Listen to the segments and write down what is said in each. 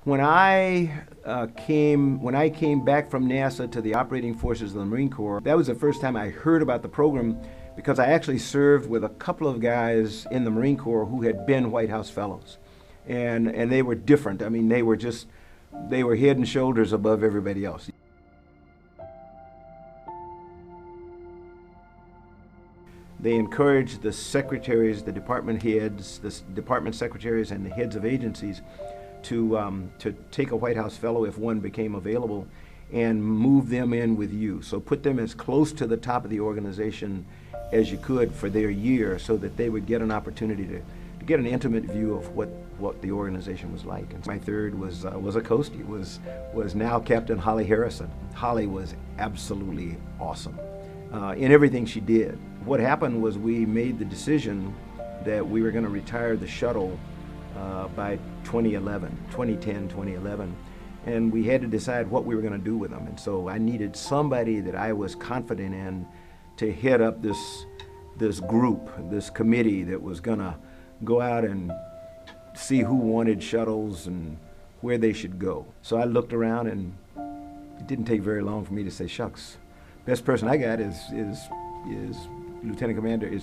When I came back from NASA to the operating forces of the Marine Corps, that was the first time I heard about the program, because I actually served with a couple of guys in the Marine Corps who had been White House Fellows. And they were different. I mean, they were head and shoulders above everybody else. They encouraged the secretaries, the department heads, the department secretaries, and the heads of agencies to take a White House Fellow if one became available and move them in with you. So put them as close to the top of the organization as you could for their year, so that they would get an opportunity to get an intimate view of what the organization was like. And my third was a Coastie, was now Captain Holly Harrison. Holly was absolutely awesome in everything she did. What happened was we made the decision that we were going to retire the shuttle by 2010, and we had to decide what we were going to do with them. And so I needed somebody that I was confident in to head up this group, this committee that was going to go out and see who wanted shuttles and where they should go. So I looked around, and it didn't take very long for me to say, shucks, best person I got is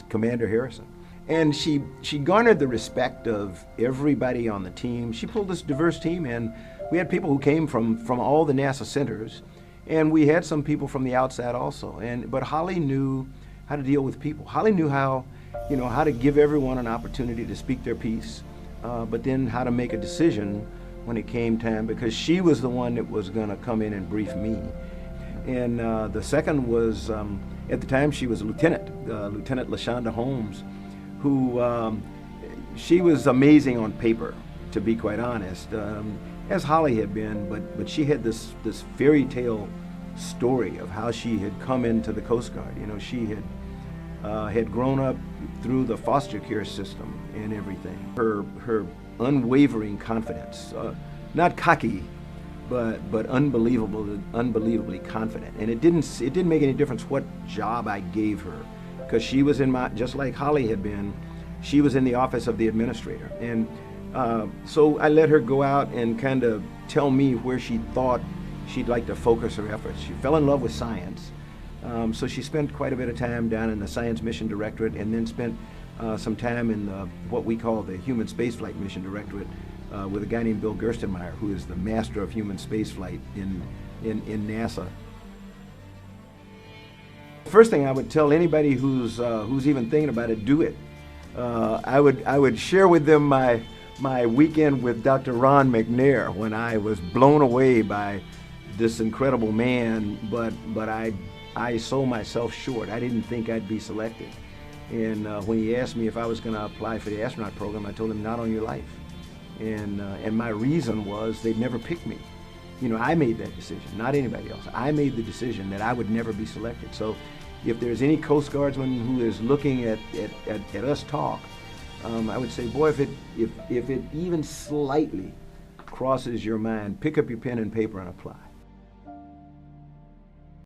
Commander Harrison. And she garnered the respect of everybody on the team. She pulled this diverse team in. We had people who came from all the NASA centers, and we had some people from the outside also. But Holly knew how to deal with people. Holly knew how to give everyone an opportunity to speak their piece, but then how to make a decision when it came time, because she was the one that was going to come in and brief me. And the second was, at the time, she was a Lieutenant La'Shanda Holmes, who she was amazing on paper, to be quite honest, as Holly had been, but she had this fairy tale story of how she had come into the Coast Guard. She had grown up through the foster care system and everything. Her unwavering confidence, not cocky, but unbelievably confident. And it didn't make any difference what job I gave her, because she was just like Holly had been, she was in the office of the administrator. And so I let her go out and kind of tell me where she thought she'd like to focus her efforts. She fell in love with science. So she spent quite a bit of time down in the Science Mission Directorate, and then spent some time in what we call the Human Spaceflight Mission Directorate with a guy named Bill Gerstenmaier, who is the master of human spaceflight in NASA. First thing I would tell anybody who's even thinking about it, do it. I would share with them my weekend with Dr. Ron McNair, when I was blown away by this incredible man, but I sold myself short. I didn't think I'd be selected. And when he asked me if I was going to apply for the astronaut program, I told him, not on your life. And my reason was they'd never picked me. I made that decision, not anybody else. I made the decision that I would never be selected. So if there's any Coast Guardsman who is looking at us talk, I would say, boy, if it even slightly crosses your mind, pick up your pen and paper and apply.